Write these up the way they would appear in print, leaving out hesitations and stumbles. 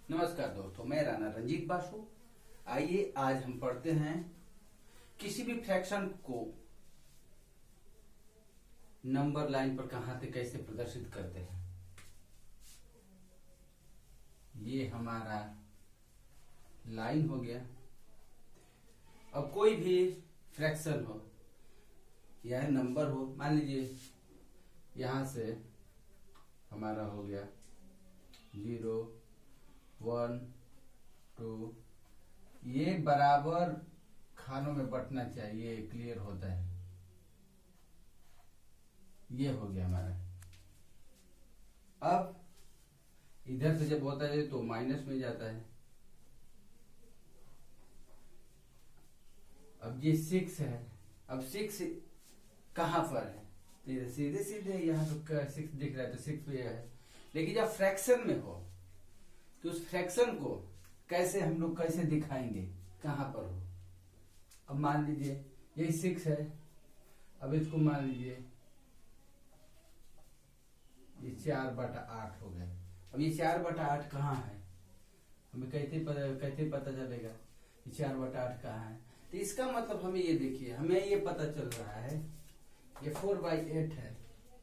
नमस्कार दोस्तों, मैं राणा रंजीत बासु। आइए आज हम पढ़ते हैं किसी भी फ्रैक्शन को नंबर लाइन पर कहां से कैसे प्रदर्शित करते हैं। ये हमारा लाइन हो गया। अब कोई भी फ्रैक्शन हो या नंबर हो, मान लीजिए यहां से हमारा हो गया 0, 1, 2, ये बराबर खानों में बंटना चाहिए, क्लियर होता है। ये हो गया हमारा। अब इधर से जब होता है तो माइनस में जाता है। अब ये 6 है। अब 6 कहां पर है? तो सीधे सीधे यहाँ तो 6 दिख रहा है, तो 6 पे है। लेकिन जब फ्रैक्शन में हो तो उस फ्रैक्शन को कैसे हम लोग कैसे दिखाएंगे, कहां पर हो? अब मान लीजिए यही 6 है। अब इसको मान लीजिए ये 4/8 हो गया। अब ये 4/8 कहाँ है? हमें कैसे पता चलेगा ये 4/8 कहाँ है? तो इसका मतलब हमें ये देखिए, हमें ये पता चल रहा है ये 4/8 है,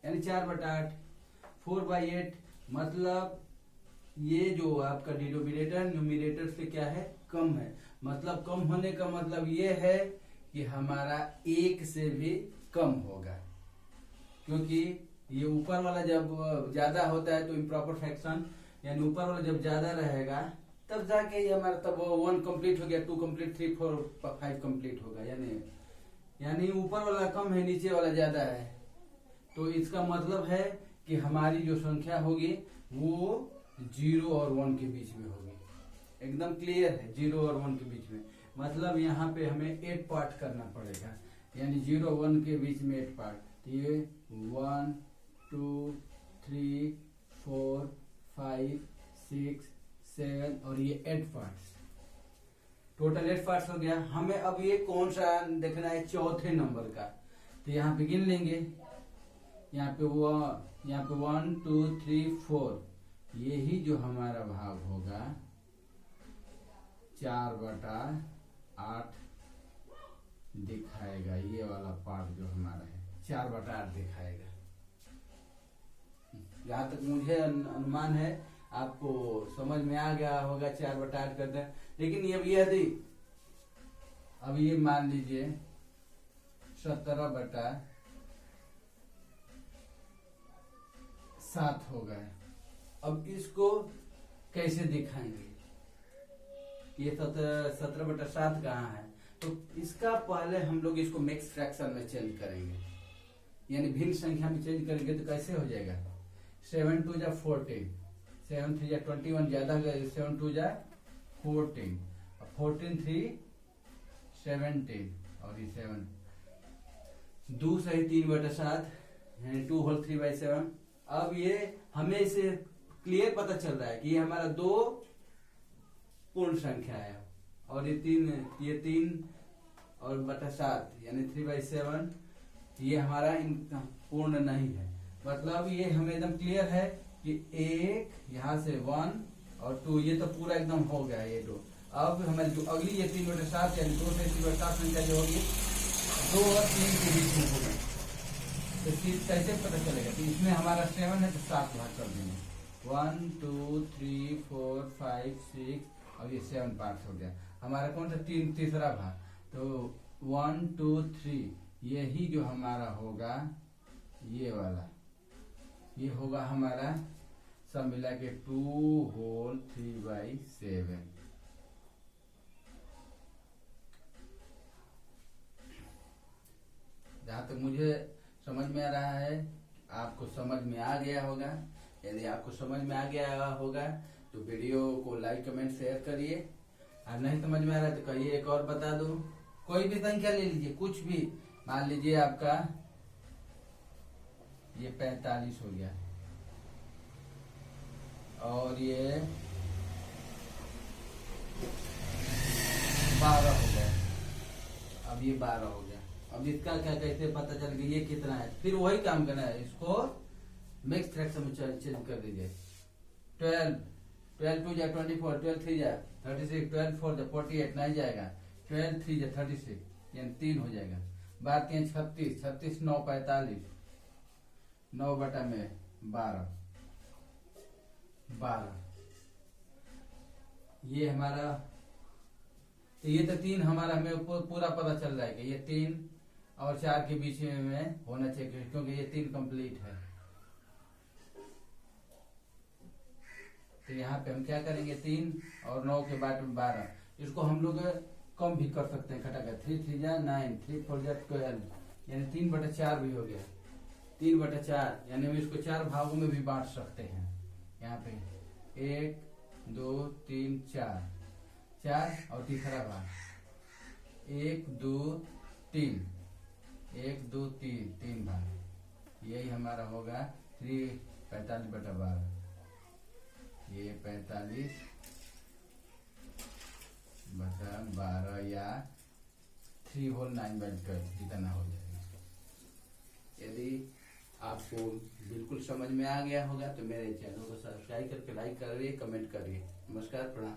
यानी 4/8। 4/8 मतलब ये जो आपका डिनोमिनेटर न्यूमिनेटर से क्या है, कम है। मतलब कम होने का मतलब ये है कि हमारा 1 से भी कम होगा, क्योंकि ये ऊपर वाला जब ज्यादा होता है तो इम्प्रॉपर फ्रैक्शन, यानी ऊपर वाला जब ज्यादा रहेगा तब जाके ये हमारा तब 1 कंप्लीट हो गया, 2 कंप्लीट, 3, 4, 5 कंप्लीट होगा। यानी ऊपर वाला कम है, नीचे वाला ज्यादा है। तो इसका मतलब है कि हमारी जो संख्या होगी वो 0 और 1 के बीच में होगी। एकदम क्लियर है, 0 और 1 के बीच में। मतलब यहाँ पे हमें 8 पार्ट करना पड़ेगा, यानी 0 और 1 के बीच में 8 पार्ट। तो ये 1, 2, 3, 4, 5, 6, 7 और ये 8 पार्ट्स, टोटल 8 पार्ट्स हो गया। हमें अब ये कौन सा देखना है, चौथे नंबर का। तो यहाँ पे गिन लेंगे, यहाँ पे 1, 2, 3, 4, यही जो हमारा भाग होगा 4/8 दिखाएगा। ये वाला पार्ट जो हमारा है 4/8 दिखाएगा। जहां तक मुझे अनुमान है आपको समझ में आ गया होगा 4/8 करते हैं। लेकिन अब ये मान लीजिए 17/7 हो गए। अब इसको कैसे दिखाएंगे? ये 17/7 कहाँ है? तो इसका पहले हम लोग इसको मिक्स फ्रैक्शन में चेंज करेंगे, यानी भिन्न संख्या में चेंज करेंगे। तो कैसे हो जाएगा? 7 2 जा 14, 7 3 जा 21, ज्यादा 7 2 जा 14, 14 3 17 और ये 7 2 सही 3/7, 2 होल 3/7। अब ये हमें इसे क्लियर पता चल रहा है कि ये हमारा 2 पूर्ण संख्या है और ये 3 और बटा 7 यानी 3/7 ये हमारा पूर्ण नहीं है। मतलब ये हमें एकदम क्लियर है कि 1 यहाँ से 1 और 2, ये तो पूरा एकदम हो गया ये 2। अब हमारी जो अगली ये 3/7 यानी 2 से 3/7 संख्या जो होगी 2 और 3 के बीच में होगी। तो कैसे पता चलेगा? तो इसमें हमारा 7 है तो 7 भाग कर देंगे। 1 2 3 4 5 6 और ये 7 पार्ट हो गया। हमारा कौन सा तीसरा भाग? तो 1 2 3 यही जो हमारा होगा ये वाला, ये होगा हमारा सब मिला के 2 होल 3/7। जहां तक मुझे समझ में आ रहा है, आपको समझ में आ गया होगा। यदि आपको समझ में आ गया होगा तो वीडियो को लाइक कमेंट शेयर करिए। और नहीं समझ में आ रहा है तो कहिए एक और बता दो। कोई भी संख्या ले लीजिए, कुछ भी। मान लीजिए आपका ये 45 हो गया और ये 12 हो गया। अब ये 12 हो गया। अब इसका क्या कैसे पता चल गया ये कितना है? फिर वही काम करना है, इसको मिक्स फ्रैक्शन में चेंज कर दीजिए। 12 12 2 जा 24, 12 3 जा 36, 12 4 जा 48 नहीं जाएगा, 12 3 जा 36 यानी 3 हो जाएगा। 12 3 36, 36 9 45, 9 बटा में 12, 12 ये हमारा, तो ये तो 3 हमारा हमें पूरा पता चल जाएगा, ये 3 और 4 के बीच में होना चाहिए क्योंकि ये 3 कंप्लीट है। तो यहाँ पे हम क्या करेंगे, 3 और 9 के बाद 12, इसको हम लोग कम भी कर सकते हैं, घटाकर 3 3 जा 9, 3 4 जा 12 यानी 3/4 भी हो गया, 3/4 यानी हम इसको 4 भागों में भी बांट सकते हैं। यहाँ पे 1 2 3 4, 4 और तीसरा भाग 1 2 3, 1 2 3, 3 भाग, यही हमारा होगा 3 45/12, ये 45/12 या 3 होल 9/12 जितना हो जाएगा। यदि आपको बिल्कुल समझ में आ गया होगा तो मेरे चैनल को सब्सक्राइब करके लाइक करिए, कमेंट करिए। नमस्कार, प्रणाम।